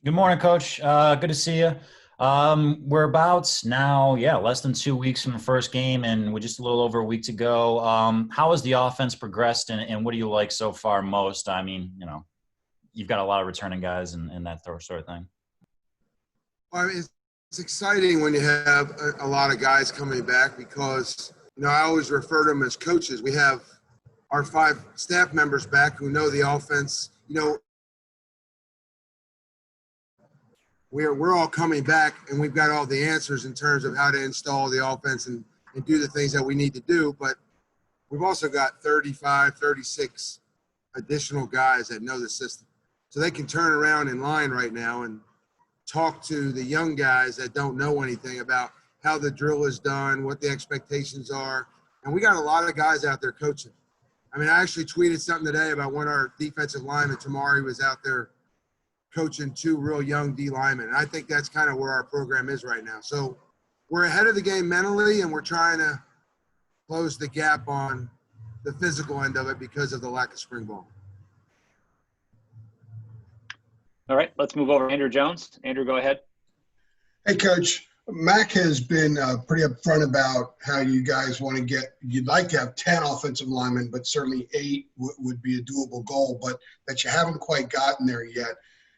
Good morning, Coach. Good to see you. We're about now, less than 2 weeks from the first game, and we're just a little over a week to go. How has the offense progressed, and what do you like so far most? I mean, you've got a lot of returning guys and that sort of thing. Well, I mean, it's exciting when you have a lot of guys coming back because, I always refer to them as coaches. We have our 5 staff members back who know the offense. We're all coming back and we've got all the answers in terms of how to install the offense and do the things that we need to do. But we've also got 35, 36 additional guys that know the system. So they can turn around in line right now and talk to the young guys that don't know anything about how the drill is done, what the expectations are. And we got a lot of guys out there coaching. I mean, I actually tweeted something today about one of our defensive linemen, Tamari, was out there coaching 2 real young D linemen. And I think that's kind of where our program is right now. So we're ahead of the game mentally, and we're trying to close the gap on the physical end of it because of the lack of spring ball. All right, let's move over to Andrew Jones. Andrew, go ahead. Hey, Coach. Mac has been pretty upfront about how you guys want to you'd like to have 10 offensive linemen, but certainly 8 would be a doable goal, but that you haven't quite gotten there yet.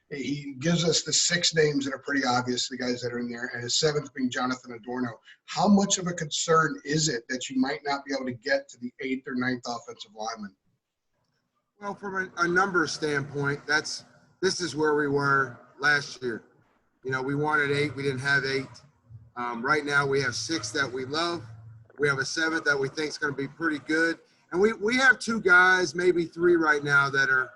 He gives us the 6 names that are pretty obvious, the guys that are in there, and his 7th being Jonathan Adorno. How much of a concern is it that you might not be able to get to the 8th or 9th offensive lineman? Well, from a numbers standpoint, this is where we were last year. We wanted 8. We didn't have 8. Right now we have 6 that we love. We have a 7th that we think is going to be pretty good. And we have 2 guys, maybe 3 right now that are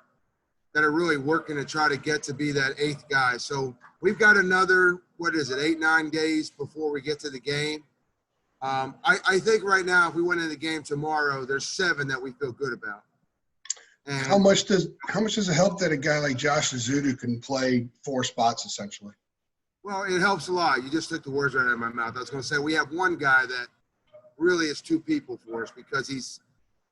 really working to try to get to be that 8th guy. So we've got another, 8, 9 days before we get to the game. I think right now, if we went in the game tomorrow, there's 7 that we feel good about. And how much does it help that a guy like Josh Azudu can play 4 spots essentially? Well, it helps a lot. You just took the words right out of my mouth. I was going to say we have one guy that really is 2 people for us because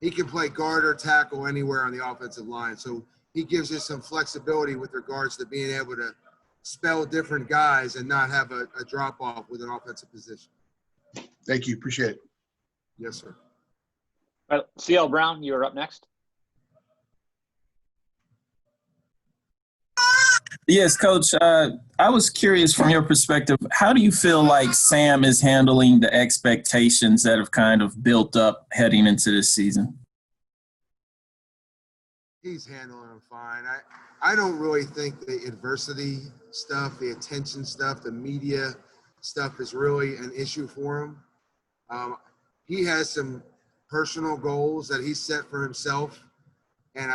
he can play guard or tackle anywhere on the offensive line. So he gives us some flexibility with regards to being able to spell different guys and not have a drop-off with an offensive position. Thank you. Appreciate it. Yes, sir. All right, CL Brown, you are up next. Yes, Coach. I was curious from your perspective, how do you feel like Sam is handling the expectations that have kind of built up heading into this season? He's handling them fine. I don't really think the adversity stuff, the attention stuff, the media stuff is really an issue for him. He has some personal goals that he set for himself, and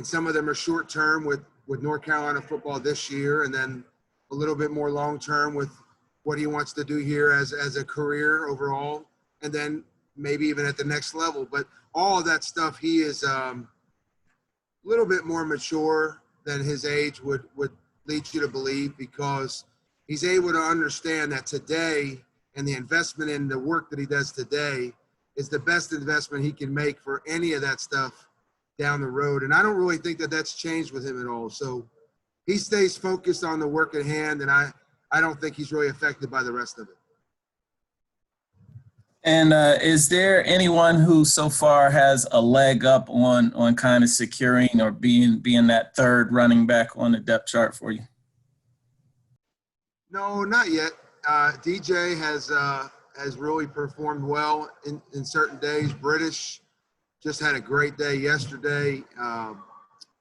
some of them are short term with North Carolina football this year, and then a little bit more long term with what he wants to do here as a career overall, and then maybe even at the next level. But all of that stuff, he is a little bit more mature than his age would lead you to believe, because he's able to understand that today and the investment in the work that he does today is the best investment he can make for any of that stuff down the road. And I don't really think that that's changed with him at all. So he stays focused on the work at hand, and I don't think he's really affected by the rest of it. And is there anyone who so far has a leg up on kind of securing or being that 3rd running back on the depth chart for you? No, not yet. DJ has really performed well in certain days. British just had a great day yesterday.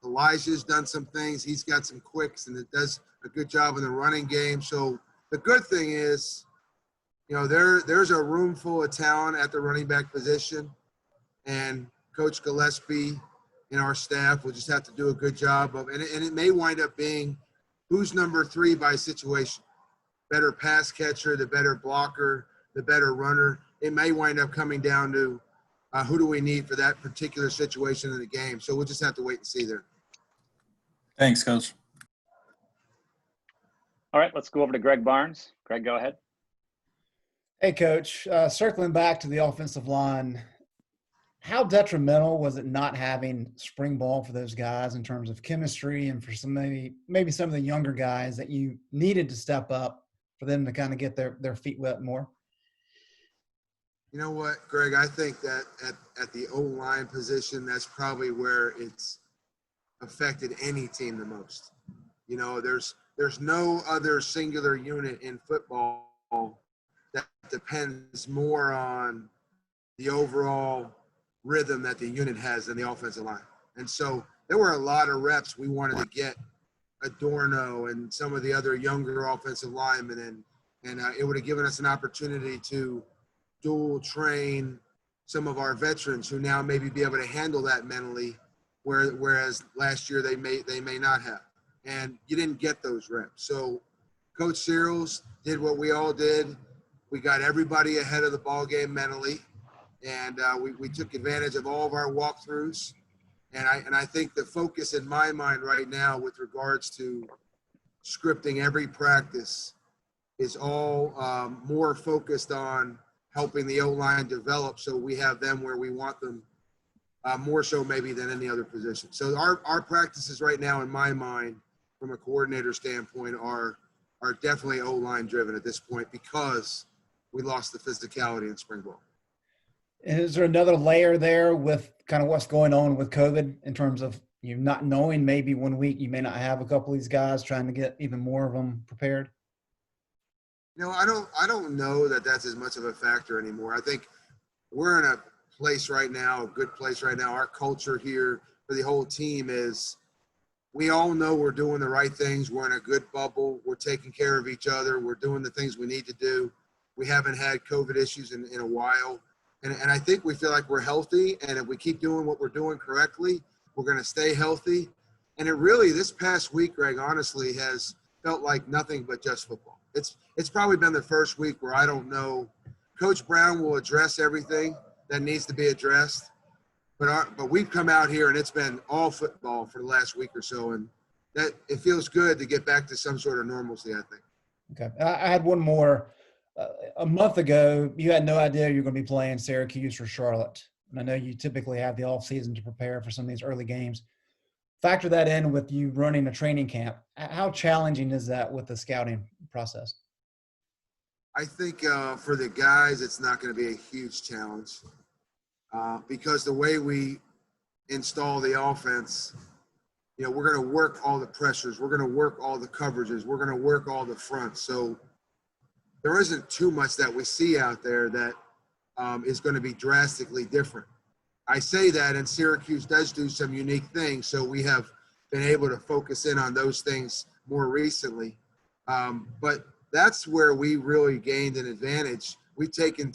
Elijah's done some things. He's got some quicks, and it does a good job in the running game. So the good thing is, there's a room full of talent at the running back position, and Coach Gillespie and our staff will just have to do a good job of, and it may wind up being who's number 3 by situation. Better pass catcher, the better blocker, the better runner. It may wind up coming down to who do we need for that particular situation in the game. So we'll just have to wait and see there. Thanks, Coach. All right, let's go over to Greg Barnes. Greg, go ahead. Hey, Coach. Circling back to the offensive line, how detrimental was it not having spring ball for those guys in terms of chemistry and for some maybe some of the younger guys that you needed to step up for them to kind of get their feet wet more? You know what, Greg? I think that at the O-line position, that's probably where it's affected any team the most. You know, there's no other singular unit in football that depends more on the overall rhythm that the unit has than the offensive line. And so there were a lot of reps we wanted to get Adorno and some of the other younger offensive linemen, and it would have given us an opportunity to dual train some of our veterans who now maybe be able to handle that mentally, whereas last year they may not have. And you didn't get those reps. So Coach Searles did what we all did. We got everybody ahead of the ball game mentally, and we took advantage of all of our walkthroughs. And I think the focus in my mind right now with regards to scripting every practice is all more focused on helping the O-line develop so we have them where we want them, more so maybe than any other position. So our practices right now, in my mind, from a coordinator standpoint, are definitely O-line driven at this point because we lost the physicality in spring ball. Is there another layer there with kind of what's going on with COVID in terms of you not knowing maybe 1 week you may not have a couple of these guys, trying to get even more of them prepared? You know, I don't know that that's as much of a factor anymore. I think we're in a place right now, a good place right now. Our culture here for the whole team is we all know we're doing the right things. We're in a good bubble. We're taking care of each other. We're doing the things we need to do. We haven't had COVID issues in a while. And I think we feel like we're healthy. And if we keep doing what we're doing correctly, we're going to stay healthy. And it really, this past week, Greg, honestly, has felt like nothing but just football. It's probably been the first week where I don't know. Coach Brown will address everything that needs to be addressed. But we've come out here and it's been all football for the last week or so. And that it feels good to get back to some sort of normalcy, I think. Okay. I had one more. A month ago, you had no idea you were going to be playing Syracuse or Charlotte. And I know you typically have the off season to prepare for some of these early games. Factor that in with you running a training camp. How challenging is that with the scouting process? I think for the guys, it's not going to be a huge challenge because the way we install the offense, you know, we're going to work all the pressures. We're going to work all the coverages. We're going to work all the fronts. So there isn't too much that we see out there that is going to be drastically different. I say that, and Syracuse does do some unique things, so we have been able to focus in on those things more recently. But that's where we really gained an advantage. We've taken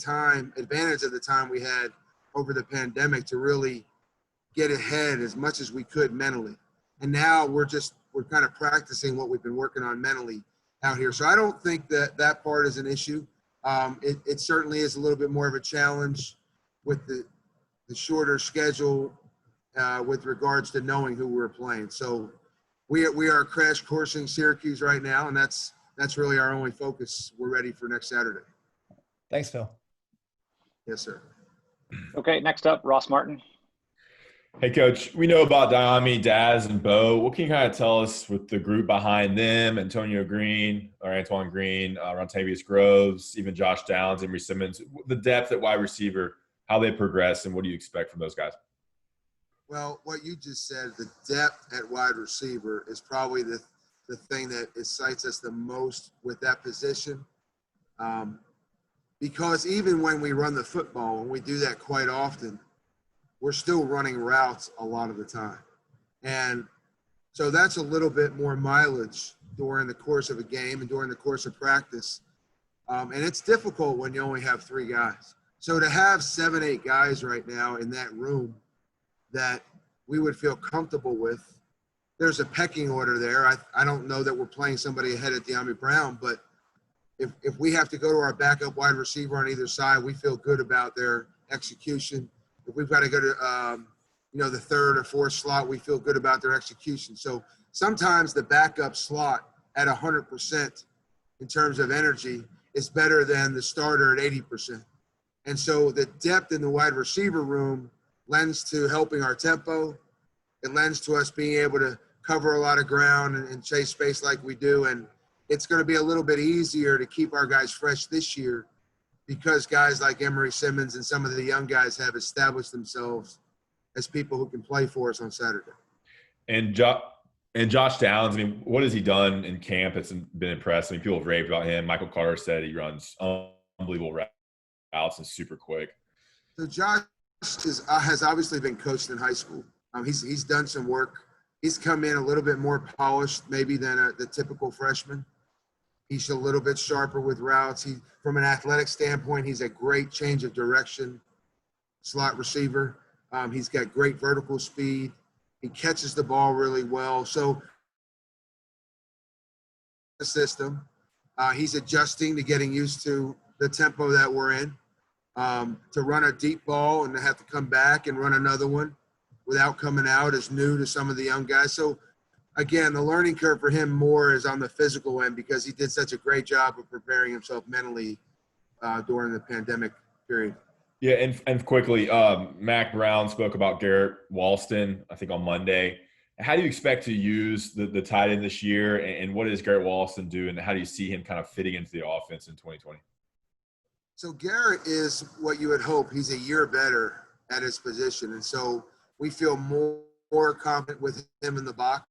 advantage of the time we had over the pandemic to really get ahead as much as we could mentally. And now we're kind of practicing what we've been working on mentally out here. So I don't think that part is an issue. It certainly is a little bit more of a challenge with the shorter schedule with regards to knowing who we're playing. So we are crash coursing Syracuse right now, and that's really our only focus. We're ready for next Saturday. Thanks, Phil. Yes, sir. Okay, next up, Ross Martin. Hey, Coach, we know about Diami, Daz, and Bo. What can you kind of tell us with the group behind them, Antonio Green or Antoine Green, Rontavious Groves, even Josh Downs, Emery Simmons, the depth at wide receiver, how they progress, and what do you expect from those guys? Well, what you just said, the depth at wide receiver is probably the thing that excites us the most with that position. Because even when we run the football, and we do that quite often, we're still running routes a lot of the time. And so that's a little bit more mileage during the course of a game and during the course of practice. And it's difficult when you only have 3 guys. So to have 7, 8 guys right now in that room that we would feel comfortable with, there's a pecking order there. I don't know that we're playing somebody ahead of De'Ami Brown, but if we have to go to our backup wide receiver on either side, we feel good about their execution. If we've got to go to, the 3rd or 4th slot, we feel good about their execution. So sometimes the backup slot at 100% in terms of energy is better than the starter at 80%. And so the depth in the wide receiver room lends to helping our tempo. It lends to us being able to cover a lot of ground and chase space like we do. And it's going to be a little bit easier to keep our guys fresh this year because guys like Emery Simmons and some of the young guys have established themselves as people who can play for us on Saturday. And Josh Downs, I mean, what has he done in camp? It's been impressive. I mean, people have raved about him. Michael Carter said he runs unbelievable routes and super quick. So Josh has obviously been coached in high school. He's done some work. He's come in a little bit more polished maybe than the typical freshman. He's a little bit sharper with routes. From an athletic standpoint, he's a great change of direction slot receiver. He's got great vertical speed. He catches the ball really well. So the system, he's adjusting to getting used to the tempo that we're in. To run a deep ball and to have to come back and run another one without coming out is new to some of the young guys. So again, the learning curve for him more is on the physical end because he did such a great job of preparing himself mentally during the pandemic period. Yeah, and quickly, Mac Brown spoke about Garrett Walston, I think on Monday. How do you expect to use the tight end this year, and what does Garrett Walston do, and how do you see him kind of fitting into the offense in 2020? So Garrett is what you would hope. He's a year better at his position, and so we feel more confident with him in the box.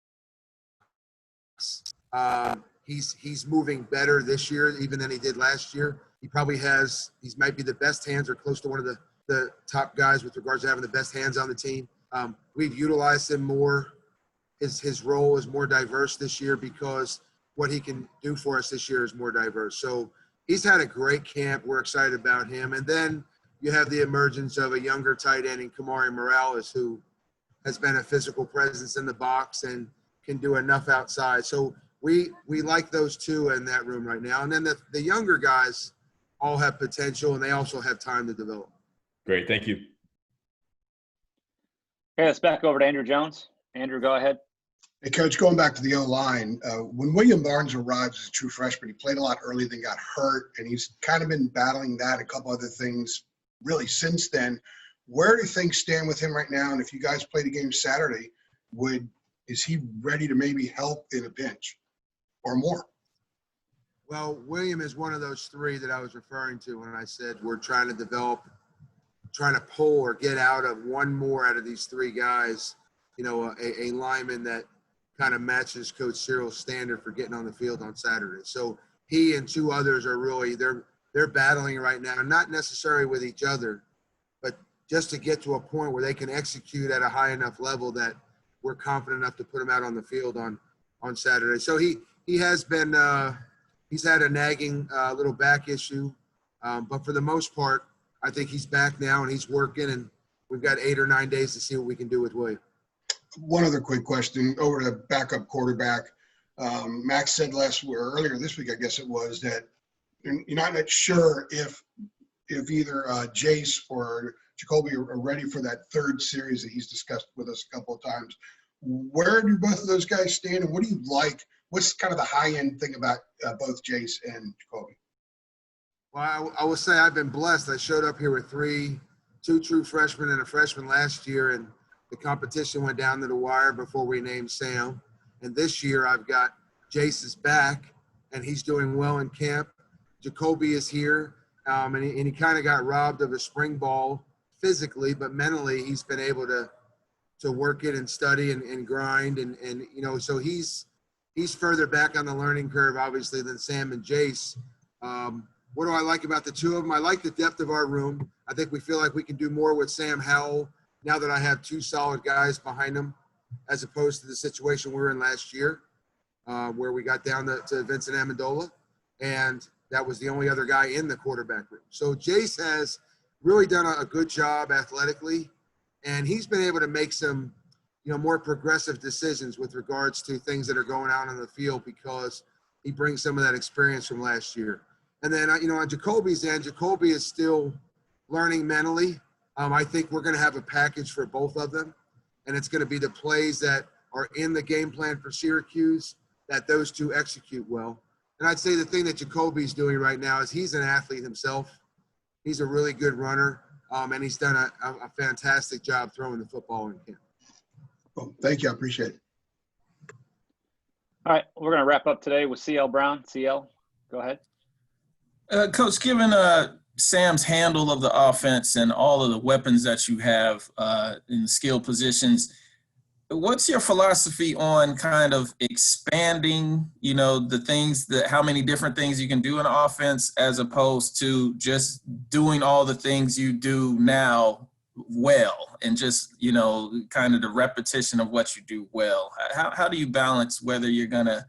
He's moving better this year even than he did last year. He might be the best hands or close to one of the top guys with regards to having the best hands on the team. We've utilized him more. His role is more diverse this year because what he can do for us this year is more diverse. So he's had a great camp. We're excited about him. And then you have the emergence of a younger tight end in Kamari Morales, who has been a physical presence in the box and can do enough outside. So we like those two in that room right now. And then the younger guys all have potential, and they also have time to develop. Great. Thank you. Okay, let's back over to Andrew Jones. Andrew, go ahead. Hey, Coach, going back to the O-line, when William Barnes arrived as a true freshman, he played a lot early, then got hurt, and he's kind of been battling that, a couple other things really since then. Where do things stand with him right now? And if you guys played a game Saturday, is he ready to maybe help in a pinch or more? Well, William is one of those three that I was referring to when I said we're trying to pull or get out of one more out of these three guys, a lineman that kind of matches Coach Cyril's standard for getting on the field on Saturday. So he and two others are really, they're battling right now, not necessarily with each other, but just to get to a point where they can execute at a high enough level that we're confident enough to put him out on the field on Saturday. So he has been, he's had a nagging little back issue, but for the most part, I think he's back now and he's working, and we've got 8 or 9 days to see what we can do with William. One other quick question over to backup quarterback. Max said earlier this week, I guess it was, that you're not sure if either Jace or Jacoby are ready for that third series that he's discussed with us a couple of times. Where do both of those guys stand, and what do you like? What's kind of the high-end thing about both Jace and Jacoby? Well, I will say I've been blessed. I showed up here with two true freshmen and a freshman last year, and the competition went down to the wire before we named Sam. And this year I've got Jace is back, and he's doing well in camp. Jacoby is here, and he kind of got robbed of a spring ball physically, but mentally he's been able to work it and study and grind. And so he's further back on the learning curve, obviously, than Sam and Jace. What do I like about the two of them? I like the depth of our room. I think we feel like we can do more with Sam Howell now that I have two solid guys behind him, as opposed to the situation we were in last year, where we got down to Vincent Amendola, and that was the only other guy in the quarterback room. So Jace has really done a good job athletically, and he's been able to make some, more progressive decisions with regards to things that are going on the field because he brings some of that experience from last year. And then, on Jacoby's end, Jacoby is still learning mentally. I think we're going to have a package for both of them, and it's going to be the plays that are in the game plan for Syracuse that those two execute well. And I'd say the thing that Jacoby's doing right now is he's an athlete himself. He's a really good runner. and he's done a fantastic job throwing the football in camp. Well, thank you. I appreciate it. All right, we're going to wrap up today with CL Brown. CL, go ahead. Coach, given Sam's handle of the offense and all of the weapons that you have in the skill positions, what's your philosophy on kind of expanding, the things how many different things you can do in offense as opposed to just doing all the things you do now well and just, kind of the repetition of what you do well? How do you balance whether you're going to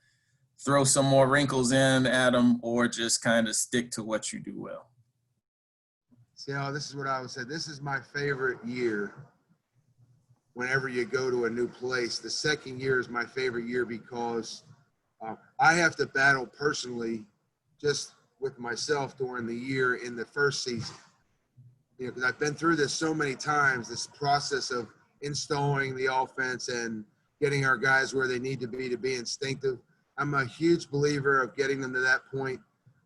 throw some more wrinkles in, Adam, or just kind of stick to what you do well? See, this is what I would say. This is my favorite year. Whenever you go to a new place, the second year is my favorite year because I have to battle personally just with myself during the year in the first season. Because I've been through this so many times, this process of installing the offense and getting our guys where they need to be instinctive. I'm a huge believer of getting them to that point.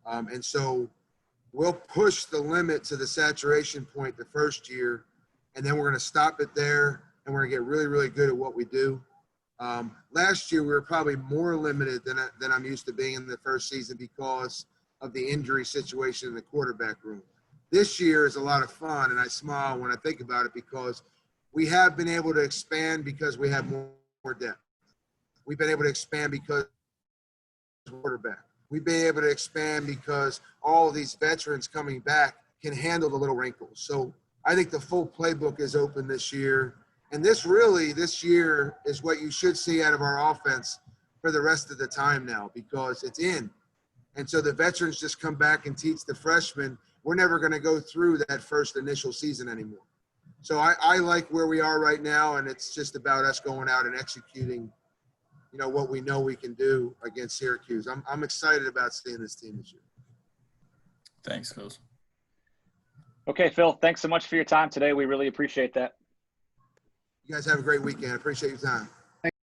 And so we'll push the limit to the saturation point the first year, and then we're going to stop it there, and we're going to get really, really good at what we do. Last year, we were probably more limited than I'm used to being in the first season because of the injury situation in the quarterback room. This year is a lot of fun, and I smile when I think about it because we have been able to expand because we have more depth. We've been able to expand because quarterback. We've been able to expand because all of these veterans coming back can handle the little wrinkles. So I think the full playbook is open this year. And this year is what you should see out of our offense for the rest of the time now because it's in. And so the veterans just come back and teach the freshmen. We're never going to go through that first initial season anymore. So I like where we are right now, and it's just about us going out and executing what we know we can do against Syracuse. I'm excited about seeing this team this year. Thanks, Coach. Okay, Phil, thanks so much for your time today. We really appreciate that. You guys have a great weekend. I appreciate your time.